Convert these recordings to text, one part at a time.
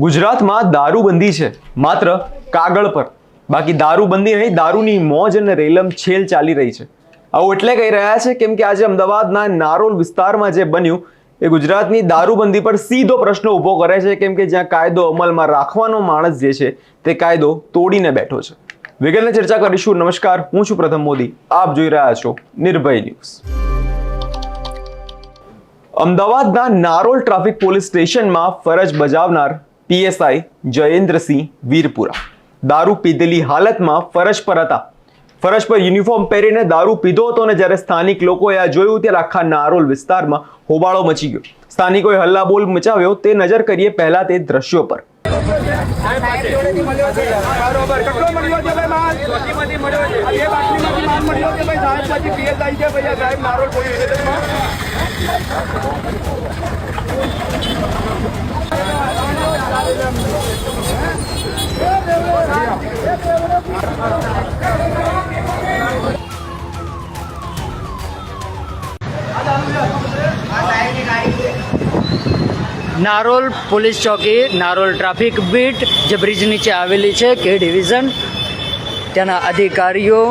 ગુજરાતમાં દારૂબંધી છે માત્ર કાગળ પર, બાકી દારૂબંધી નહીં, દારૂની મોજ અને રેલમ છેલ ચાલી રહી છે. આવું એટલે કહી રહ્યા છે કેમ કે આજે અમદાવાદના નારોલ વિસ્તારમાં જે બન્યું એ ગુજરાતની દારૂબંધી પર સીધો પ્રશ્ન ઊભો કરે છે, કેમ કે જ્યાં કાયદો અમલમાં રાખવાનો માણસ જે છે તે કાયદો તોડીને બેઠો છે. વિગતને ચર્ચા કરીશું. નમસ્કાર, હું છું પ્રથમ મોદી, આપ જોઈ રહ્યા છો નિર્ભય ન્યૂઝ. અમદાવાદના નારોલ ટ્રાફિક પોલીસ સ્ટેશનમાં ફરજ બજાવનાર પીએસઆઈ જયેન્દ્રસિંહ વીરપુરા દારૂ પીધેલી હાલતમાં ફરજ પર હતા. ફરજ પર યુનિફોર્મ પહેરીને દારૂ પીધો હતો અને જ્યારે સ્થાનિક લોકોએ આ જોયું ત્યારે આખા નારોલ વિસ્તારમાં હોબાળો મચી ગયો. સ્થાનિકોએ હલ્લાબોલ મચાવ્યો. તે નજર કરીએ પહેલા તે દ્રશ્યો પર. નારોલ પોલીસ ચોકી, નારોલ ટ્રાફિક બીટ જે બ્રિજ નીચે આવેલી છે, કે ડિવિઝન, ત્યાંના અધિકારીઓ,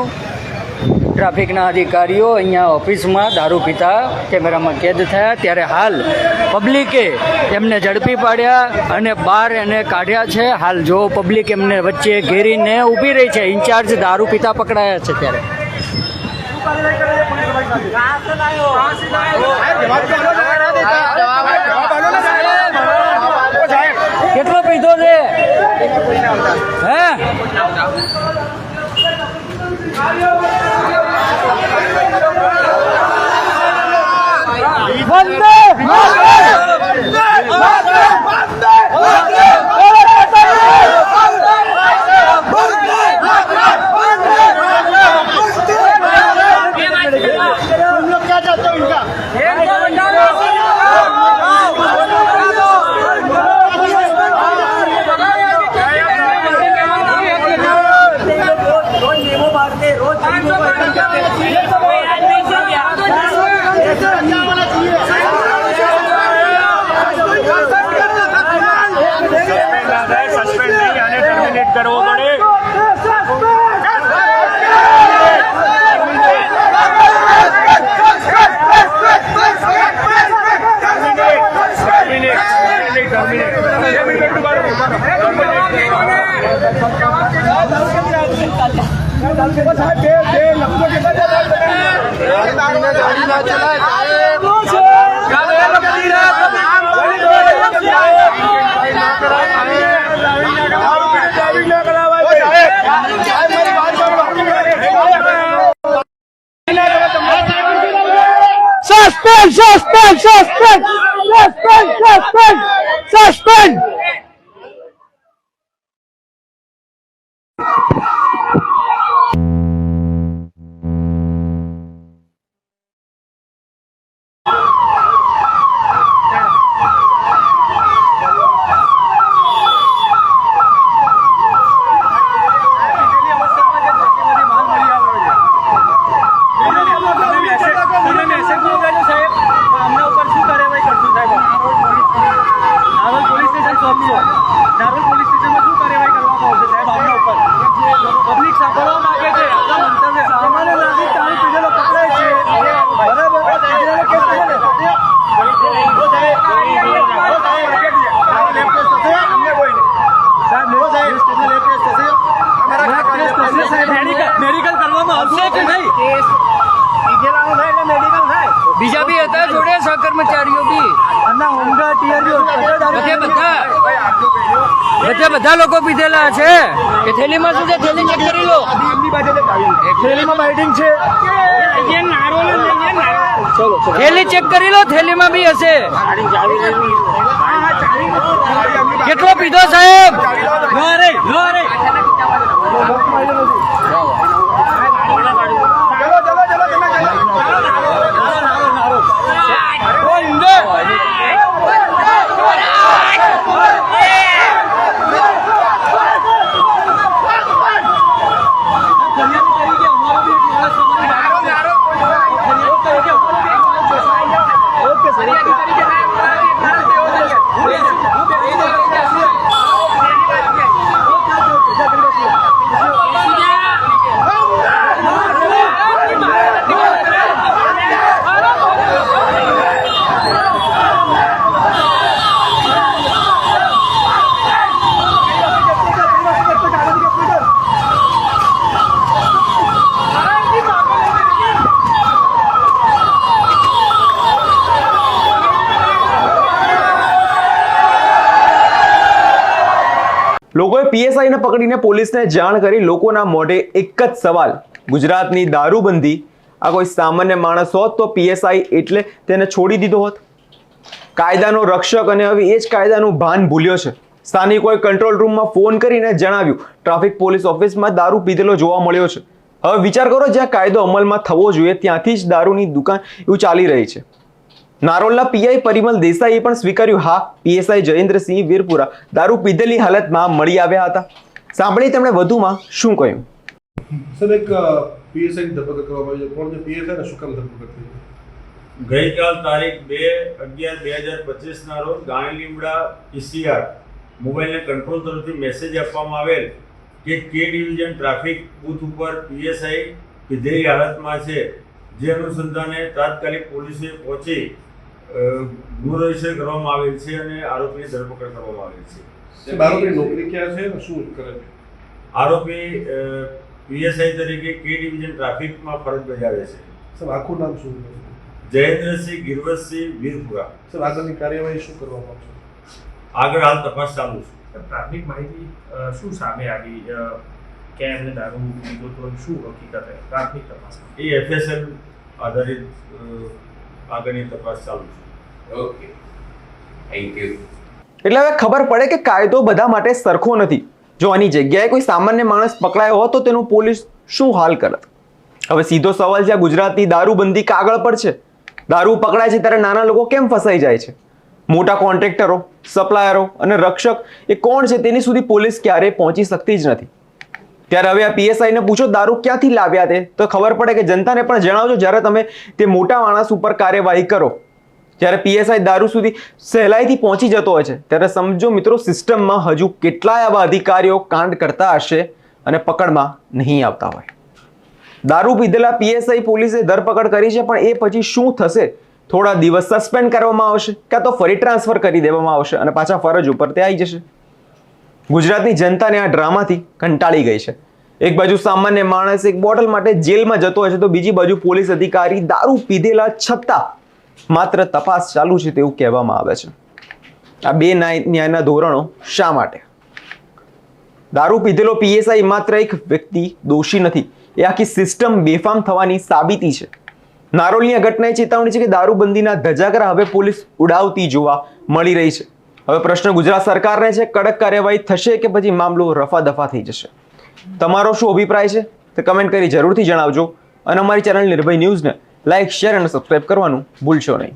ટ્રાફિકના અધિકારીઓ અહીંયા ઓફિસમાં દારૂ પીતા કેમેરામાં કેદ થયા. ત્યારે હાલ પબ્લિકે એમને ઝડપી પાડ્યા અને બહાર એને કાઢ્યા છે. હાલ જો પબ્લિક એમને વચ્ચે ઘેરીને ઊભી રહી છે. ઇન્ચાર્જ દારૂ પીતા પકડાયા છે. ત્યારે કેટલો પીધો છે હે? Suspend! મેડિકલ કરવામાં આવશે કે નહીં? બીજા બી હતા જોડે સહકર્મચારીઓ બી, બધા લોકો પીધેલા છે. કે થેલીમાં શું છે? થેલી ચેક કરી લો. થેલીમાં બાઇટિંગ છે. થેલી ચેક કરી લો, થેલીમાં બી હશે. કેટલો પીધો સાહેબ? લોકોએ પીએસઆઈને પકડીને પોલીસને જાણ કરી. લોકોના મોઢે એક જ સવાલ, ગુજરાતની દારૂબંધી આ કોઈ સામાન્ય માણસ હોત તો પીએસઆઈ એટલે તેને છોડી દીધો હોત. કાયદાનો રક્ષક અને હવે એ જ કાયદાનું ભાન ભૂલ્યો છે. સ્થાનિકોએ કંટ્રોલ રૂમમાં ફોન કરીને જણાવ્યું ટ્રાફિક પોલીસ ઓફિસમાં દારૂ પીધેલો જોવા મળ્યો છે. હવે વિચાર કરો, જ્યાં કાયદો અમલમાં થવો જોઈએ ત્યાંથી જ દારૂની દુકાન એવું ચાલી રહી છે. નારોલના પીઆઈ પરિમલ દેસાઈએ પણ સ્વીકાર્યું, હા, પીએસઆઈ જયેન્દ્રસિંહ વીરપુરા દારૂ પીધેલી હાલતમાં મળી આવ્યા હતા. સાંભળી તેમણે વધુમાં શું કહ્યું. સર, એક પીએસઆઈની ધરપકડ કરવામાં આવી છે. કોણ છે પીએસઆઈ ને શું કામ ધરપકડ થઈ? ગઈકાલ તારીખ 2/11/2025 રોજ ગાણીલીમડા ઈસીઆર મોબાઈલને કંટ્રોલ તરફથી મેસેજ આપવામાં આવેલ કે કે ડિવિઝન ટ્રાફિક બૂથ ઉપર પીએસઆઈ પીધેલી હાલતમાં છે. જે અનુસંધાને તાત્કાલિક પોલીસે પહોંચી ગુનો રજીસ્ટર કરવામાં આવેલ છે અને આરોપીની ધરપકડ કરવામાં આવેલ છે. આરોપીની નોકરી ક્યાં છે અને શું કરે છે? આરોપી પીએસઆઈ તરીકે કે ડિવિઝન ટ્રાફિકમાં ફરજ બજાવે છે. સર, આખું નામ શું છે? જયેન્દ્રસિંહ ગિરવતસિંહ વીરપુરા. સર, આગળની કાર્યવાહી શું કરવામાં આવશે? આગળ હાલ તપાસ ચાલુ છે. પ્રાથમિક માહિતી શું સામે આવી ક્યાં એમને દારૂ પીધો તો શું હકીકત છે પ્રાથમિક તપાસ? એ એફએસએલ આધારિત આગળની તપાસ ચાલુ છે. Okay, thank you. એટલે હવે ખબર પડે કે કાયદો બધા માટે સરખો નથી. જો આની જગ્યાએ કોઈ સામાન્ય માણસ પકડાયો હોત તો તેનું પોલીસ શું હાલ કરત? હવે સીધો સવાલ છે, ગુજરાતની દારૂબંધી કાગળ પર છે, દારૂ પકડાય છે ત્યારે નાના લોકો કેમ ફસાઈ જાય છે? મોટા કોન્ટ્રાક્ટરો, સપ્લાયરો અને રક્ષક એ કોણ છે તેની સુધી પોલીસ ક્યારેય પહોંચી શકતી જ નથી. ત્યારે હવે આ પીએસઆઈને પૂછો દારૂ ક્યાંથી લાવ્યા તે, તો ખબર પડે કે જનતાને પણ જણાવજો. જ્યારે તમે તે મોટા માણસ ઉપર કાર્યવાહી કરો ત્યારે પીએસઆઈ દારૂ સુધી સહેલાઈથી પહોંચી જતો હોય છે, ત્યારે સમજો મિત્રો સિસ્ટમમાં હજુ કેટલાય આવા અધિકારીઓ કાંડ કરતા હશે અને પકડમાં નહીં આવતા હોય. દારૂ પીધેલા પીએસઆઈ પોલીસે ધરપકડ કરી છે, પણ એ પછી શું થશે? થોડા દિવસ સસ્પેન્ડ કરવામાં આવશે, કાં તો ફરી ટ્રાન્સફર કરી દેવામાં આવશે અને પાછા ફરજ ઉપર તે આવી જશે. ગુજરાતની જનતાને આ ડ્રામાથી કંટાળી ગઈ છે. એક બાજુ સામાન્ય માણસ એક બોટલ માટે જેલમાં જતો હોય છે, તો બીજી બાજુ પોલીસ અધિકારી દારૂ પીધેલા છતાં માત્ર તપાસ ચાલુ છે તેવું કહેવામાં આવે છે. આ બે ન્યાયના ધોરણો શા માટે? દારૂ પીધેલો પીએસઆઈ માત્ર એક વ્યક્તિ દોષી નથી, એ આખી સિસ્ટમ બેફામ થવાની સાબિતી છે. નારોલની આ ઘટનાએ ચેતવણી છે કે દારૂબંધીના ધજાગરા હવે પોલીસ ઉડાવતી જોવા મળી રહી છે. હવે પ્રશ્ન ગુજરાત સરકારને છે, કડક કાર્યવાહી થશે કે પછી મામલો રફા દફા થઈ જશે? તમારો શું અભિપ્રાય છે તે કમેન્ટ કરી જરૂરથી જણાવજો અને અમારી ચેનલ નિર્ભય ન્યૂઝને લાઇક, શેર અને સબસ્ક્રાઇબ કરવાનું ભૂલશો નહીં.